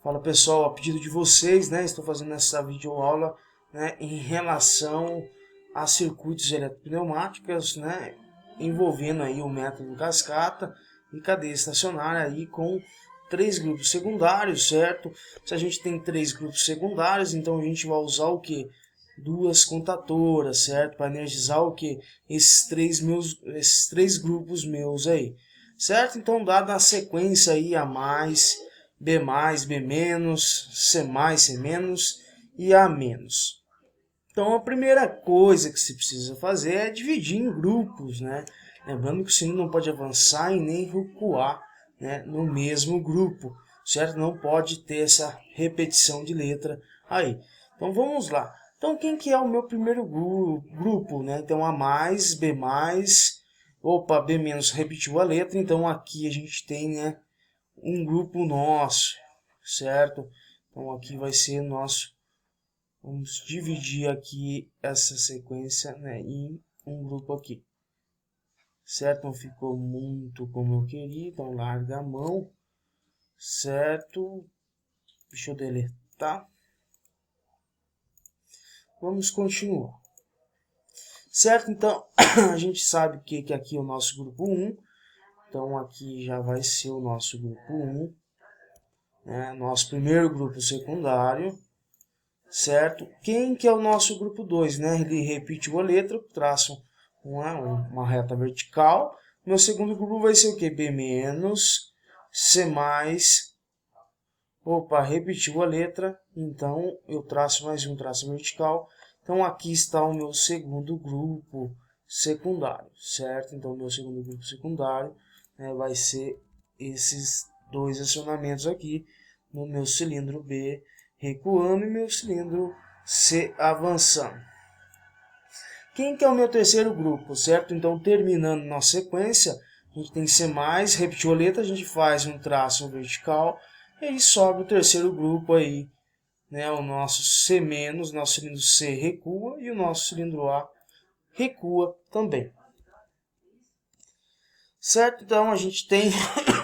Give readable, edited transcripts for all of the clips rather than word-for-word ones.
Fala pessoal, a pedido de vocês, né, estou fazendo essa videoaula, né, em relação a circuitos eletropneumáticos, né, envolvendo aí o método cascata e cadeia estacionária aí com 3 grupos secundários, certo? Se a gente tem 3 grupos secundários, então a gente vai usar o que? 2 contadoras, certo? Para energizar o que? Esses três grupos meus aí, certo? Então, dada a sequência aí a mais, B+, B-, C+, C- e A-. Então a primeira coisa que se precisa fazer é dividir em grupos, né? Lembrando que o sino não pode avançar e nem recuar, né, no mesmo grupo, certo? Não pode ter essa repetição de letra aí. Então vamos lá. Então quem que é o meu primeiro grupo, né? Então A+, B+, opa, B- repetiu a letra, então aqui a gente tem, né, um grupo nosso, certo? Então aqui vai ser nosso. Vamos dividir aqui essa sequência, né, em um grupo aqui, certo? Não ficou muito como eu queria, então larga a mão, certo? Deixa eu deletar. Vamos continuar, certo? Então a gente sabe que aqui é o nosso grupo 1, então aqui já vai ser o nosso grupo 1, né? Nosso primeiro grupo secundário, certo? Quem que é o nosso grupo 2, né? Ele repetiu a letra, traço uma reta vertical. Meu segundo grupo vai ser o que? B-, C+, opa, repetiu a letra, então eu traço mais um traço vertical. Então aqui está o meu segundo grupo secundário, certo? Então meu segundo grupo secundário, né, vai ser esses dois acionamentos aqui no meu cilindro B recuando e meu cilindro C avançando. Quem que é o meu terceiro grupo, certo? Então, terminando nossa sequência, a gente tem C+, repetiu a letra, a gente faz um traço vertical, e aí sobra o terceiro grupo aí, né? O nosso C-, nosso cilindro C recua e o nosso cilindro A recua também. Certo? Então, a gente tem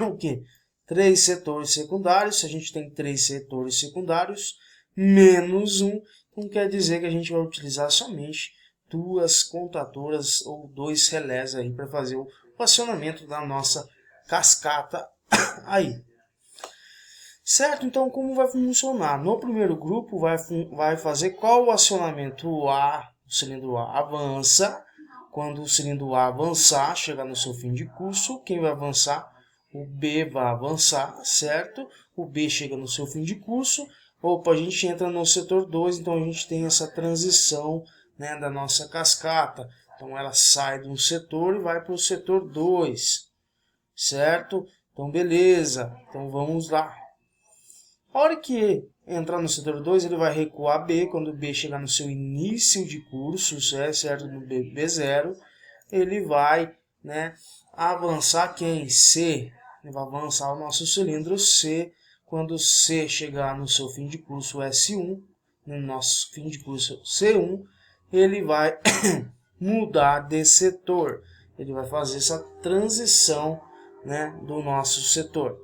o quê? 3 setores secundários. Se a gente tem 3 setores secundários, menos um, então quer dizer que a gente vai utilizar somente 2 contadoras ou 2 relés aí para fazer o acionamento da nossa cascata aí. Certo? Então, como vai funcionar? No primeiro grupo, vai fazer qual o acionamento? O cilindro A avança. Quando o cilindro A avançar, chegar no seu fim de curso, quem vai avançar? O B vai avançar, certo? O B chega no seu fim de curso. Opa, a gente entra no setor 2, então a gente tem essa transição, né, da nossa cascata. Então ela sai de um setor e vai para o setor 2, certo? Então beleza, então vamos lá. A hora que entrar no setor 2, ele vai recuar B. Quando o B chegar no seu início de curso, certo? No B0, ele vai, né, avançar quem? C. Ele vai avançar o nosso cilindro C. Quando o C chegar no seu fim de curso S1, no nosso fim de curso C1, ele vai mudar de setor. Ele vai fazer essa transição, né, do nosso setor.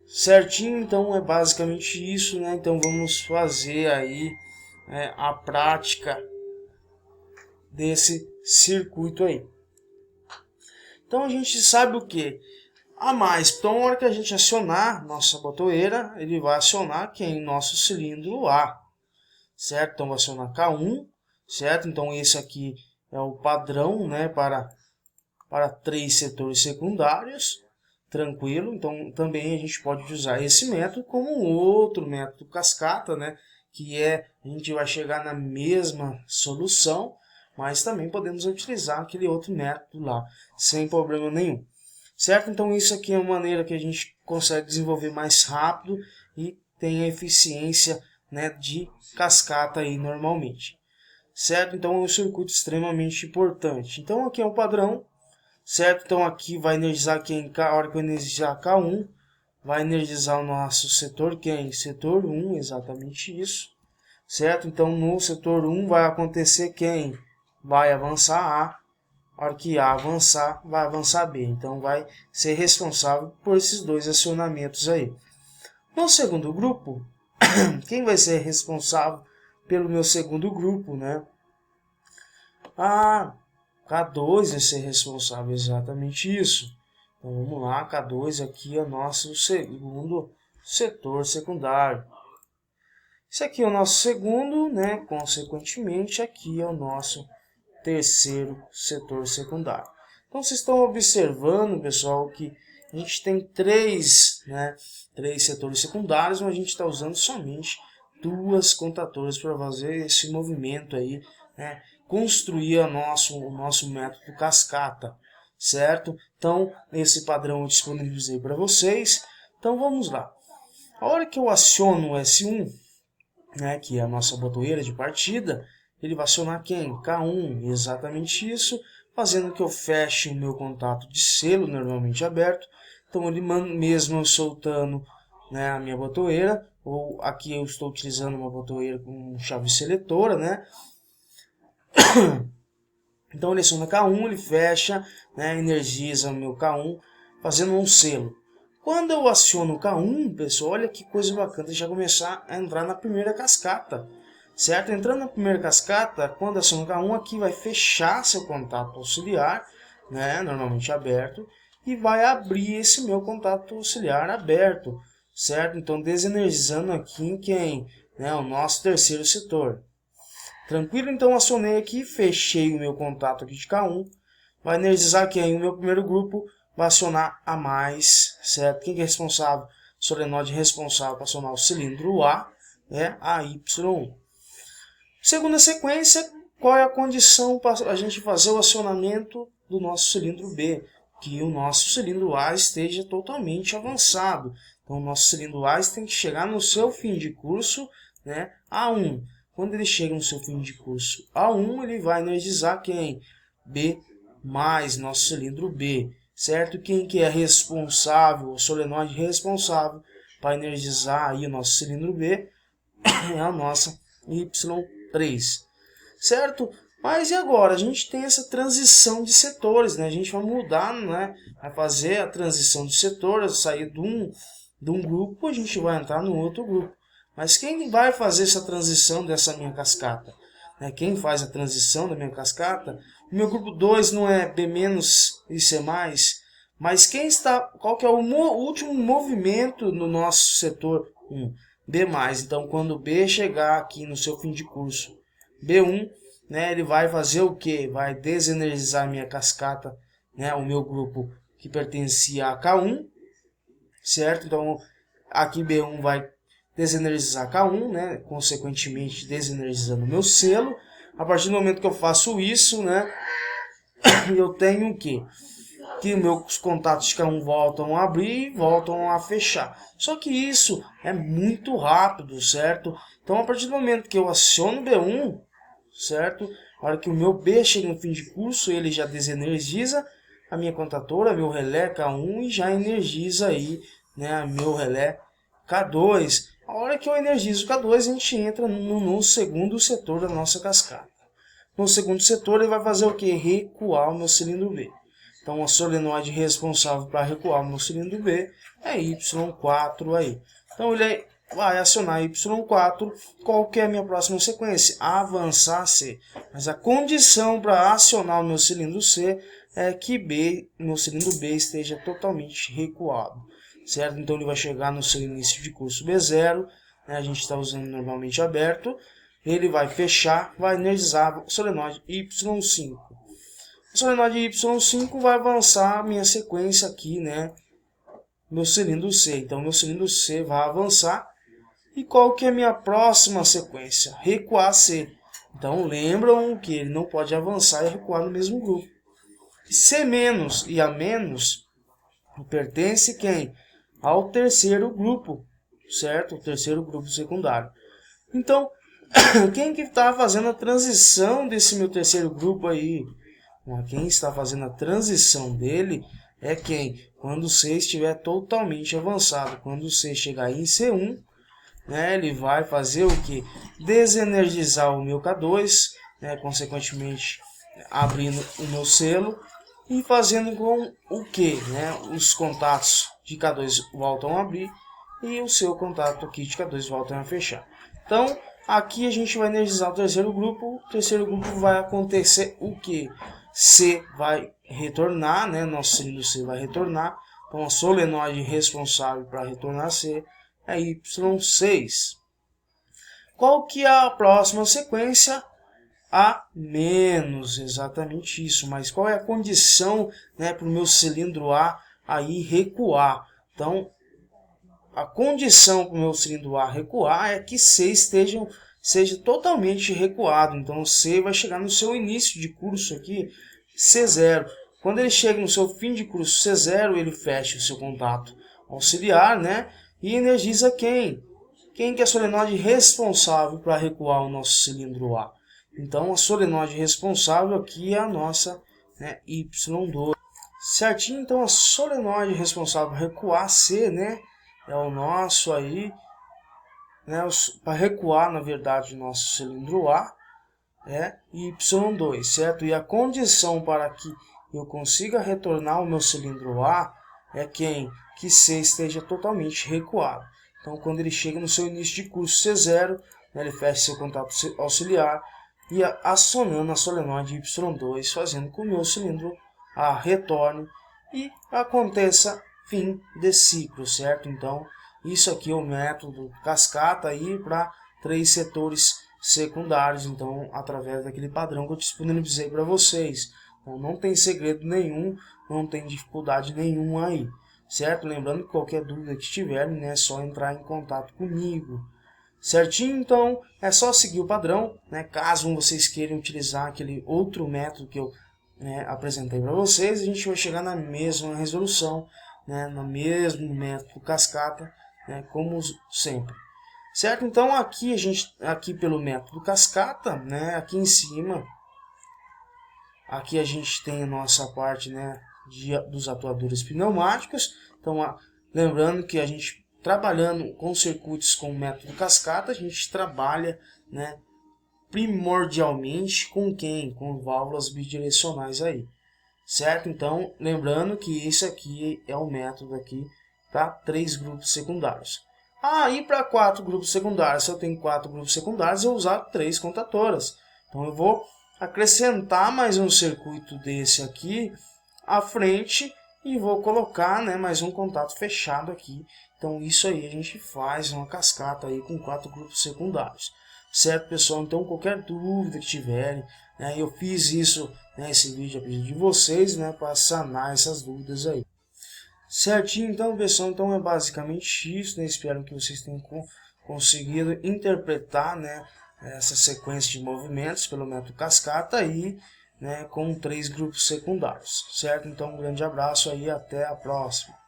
Certinho, então é basicamente isso, né? Então vamos fazer aí, a prática desse circuito aí. Então a gente sabe o que? A mais, então na hora que a gente acionar nossa botoeira, ele vai acionar quem? Nosso cilindro A, certo? Então vai acionar K1, certo? Então esse aqui é o padrão, né, para 3 setores secundários. Tranquilo, então também a gente pode usar esse método como um outro método cascata, né? Que a gente vai chegar na mesma solução, mas também podemos utilizar aquele outro método lá, sem problema nenhum. Certo? Então isso aqui é uma maneira que a gente consegue desenvolver mais rápido e tem a eficiência, né, de cascata aí normalmente. Certo? Então é um circuito extremamente importante. Então aqui é um padrão. Certo? Então aqui vai energizar quem? A hora que eu energizar K1, vai energizar o nosso setor quem? Setor 1, exatamente isso. Certo? Então no setor 1 vai acontecer quem? Vai avançar A. A hora que A avançar, vai avançar B. Então vai ser responsável por esses dois acionamentos aí. No segundo grupo, quem vai ser responsável pelo meu segundo grupo, né? A K2 vai ser responsável, exatamente isso. Então vamos lá, K2 aqui é o nosso segundo setor secundário. Esse aqui é o nosso segundo, né? Consequentemente, aqui é o nosso terceiro setor secundário. Então vocês estão observando, pessoal, que a gente tem três setores secundários, mas a gente está usando somente duas contadoras para fazer esse movimento aí, né? Construir o nosso método cascata, certo? Então, esse padrão eu disponibilizei para vocês. Então, vamos lá. A hora que eu aciono o S1, né, que é a nossa botoeira de partida, ele vai acionar quem? K1, exatamente isso, fazendo que eu feche o meu contato de selo normalmente aberto. Então, ele mesmo soltando, né, a minha botoeira, ou aqui eu estou utilizando uma botoeira com chave seletora, né? Então ele aciona K1, ele fecha, né, energiza o meu K1, fazendo um selo. Quando eu aciono o K1, pessoal, olha que coisa bacana, já começar a entrar na primeira cascata, certo? Entrando na primeira cascata, quando aciono o K1, aqui vai fechar seu contato auxiliar, né, normalmente aberto, e vai abrir esse meu contato auxiliar aberto, certo? Então desenergizando aqui em quem? Né, o nosso terceiro setor. Tranquilo? Então acionei aqui, fechei o meu contato aqui de K1, vai energizar quem? O meu primeiro grupo vai acionar a mais, certo? Quem que é responsável? Solenoide responsável para acionar o cilindro A é a Y1. Segunda sequência, qual é a condição para a gente fazer o acionamento do nosso cilindro B? Que o nosso cilindro A esteja totalmente avançado. Então o nosso cilindro A tem que chegar no seu fim de curso, né, A1. Quando ele chega no seu fim de curso A1, ele vai energizar quem? B+, nosso cilindro B, certo? Quem que é responsável, o solenoide responsável para energizar aí o nosso cilindro B é a nossa Y3, certo? Mas e agora? A gente tem essa transição de setores, né? A gente vai mudar, né? Vai fazer a transição de setores, sair de um grupo, a gente vai entrar no outro grupo. Mas quem vai fazer essa transição dessa minha cascata? Quem faz a transição da minha cascata? O meu grupo 2 não é B- e C+, mas qual que é o último movimento no nosso setor 1? B+. Então, quando B chegar aqui no seu fim de curso, B1, né, ele vai fazer o que? Vai desenergizar a minha cascata, né, o meu grupo que pertencia a K1, certo? Então, aqui B1 vai desenergizar K1, né? Consequentemente desenergizando o meu selo. A partir do momento que eu faço isso, né, eu tenho o quê? Que meus contatos de K1 voltam a abrir e voltam a fechar. Só que isso é muito rápido, certo? Então, a partir do momento que eu aciono B1, certo? A hora que o meu B chega no fim de curso, ele já desenergiza a minha contatora, meu relé K1 e já energiza aí, né, meu relé K2. A hora que eu energizo o K2, a gente entra no segundo setor da nossa cascata. No segundo setor, ele vai fazer o que? Recuar o meu cilindro B. Então, a solenoide responsável para recuar o meu cilindro B é Y4 aí. Então, ele vai acionar Y4. Qual que é a minha próxima sequência? Avançar C. Mas a condição para acionar o meu cilindro C é que meu cilindro B esteja totalmente recuado, certo? Então ele vai chegar no seu início de curso B0, né? A gente está usando normalmente aberto, ele vai fechar, vai energizar o solenoide Y5. O solenoide Y5 vai avançar a minha sequência aqui, né? Meu cilindro C. Então meu cilindro C vai avançar. E qual que é a minha próxima sequência? Recuar C. Então lembram que ele não pode avançar e recuar no mesmo grupo. C- e A- pertence quem? Ao terceiro grupo, certo? O terceiro grupo secundário. Então, quem que está fazendo a transição desse meu terceiro grupo aí? Quem está fazendo a transição dele é quem? Quando C estiver totalmente avançado. Quando C chegar em C1, né, ele vai fazer o que? Desenergizar o meu K2, né, consequentemente abrindo o meu selo e fazendo com o que? Né, os contatos de K2 voltam a abrir e o seu contato aqui de K2 volta a fechar. Então, aqui a gente vai energizar o terceiro grupo. O terceiro grupo vai acontecer o que? C vai retornar, né? Nosso cilindro C vai retornar. Então, a solenoide responsável para retornar C é Y6. Qual que é a próxima sequência? A menos, exatamente isso. Mas qual é a condição, né, para o meu cilindro A aí recuar? Então, a condição para o meu cilindro A recuar é que C seja totalmente recuado. Então, C vai chegar no seu início de curso aqui, C0. Quando ele chega no seu fim de curso C0, ele fecha o seu contato auxiliar, né? E energiza quem? Quem que é a solenoide responsável para recuar o nosso cilindro A? Então, a solenoide responsável aqui é a nossa, né, Y2. Certinho? Então, a solenoide responsável por recuar C, né, é o nosso aí, né, para recuar, na verdade, o nosso cilindro A é Y2, certo? E a condição para que eu consiga retornar o meu cilindro A é quem? Que C esteja totalmente recuado. Então, quando ele chega no seu início de curso C0, né, ele fecha seu contato auxiliar e acionando a solenoide Y2, fazendo com que o meu cilindro A retorne e aconteça fim de ciclo, certo? Então, isso aqui é o método cascata aí para 3 setores secundários, então, através daquele padrão que eu disponibilizei para vocês. Então, não tem segredo nenhum, não tem dificuldade nenhuma aí, certo? Lembrando que qualquer dúvida que tiverem, né, é só entrar em contato comigo. Certinho? Então, é só seguir o padrão, né? Caso vocês queiram utilizar aquele outro método que eu, né, apresentei para vocês, a gente vai chegar na mesma resolução, né, no mesmo método cascata, né, como sempre. Certo? Então, aqui pelo método cascata, né, aqui em cima, aqui a gente tem a nossa parte, né, dos atuadores pneumáticos. Então, lembrando que a gente trabalhando com circuitos com o método cascata, a gente trabalha, né, primordialmente com quem? Com válvulas bidirecionais aí, certo? Então, lembrando que esse aqui é o método aqui, tá? 3 grupos secundários. E para 4 grupos secundários, se eu tenho 4 grupos secundários, eu vou usar 3 contatoras. Então, eu vou acrescentar mais um circuito desse aqui à frente e vou colocar, né, mais um contato fechado aqui. Então, isso aí a gente faz uma cascata aí com 4 grupos secundários. Certo, pessoal? Então, qualquer dúvida que tiverem, né, eu fiz isso, né, esse vídeo a pedido de vocês, né, para sanar essas dúvidas aí. Certinho? Então, pessoal, então é basicamente isso, né? Espero que vocês tenham conseguido interpretar, né, essa sequência de movimentos pelo método cascata aí, né, com 3 grupos secundários, certo? Então, um grande abraço aí, até a próxima.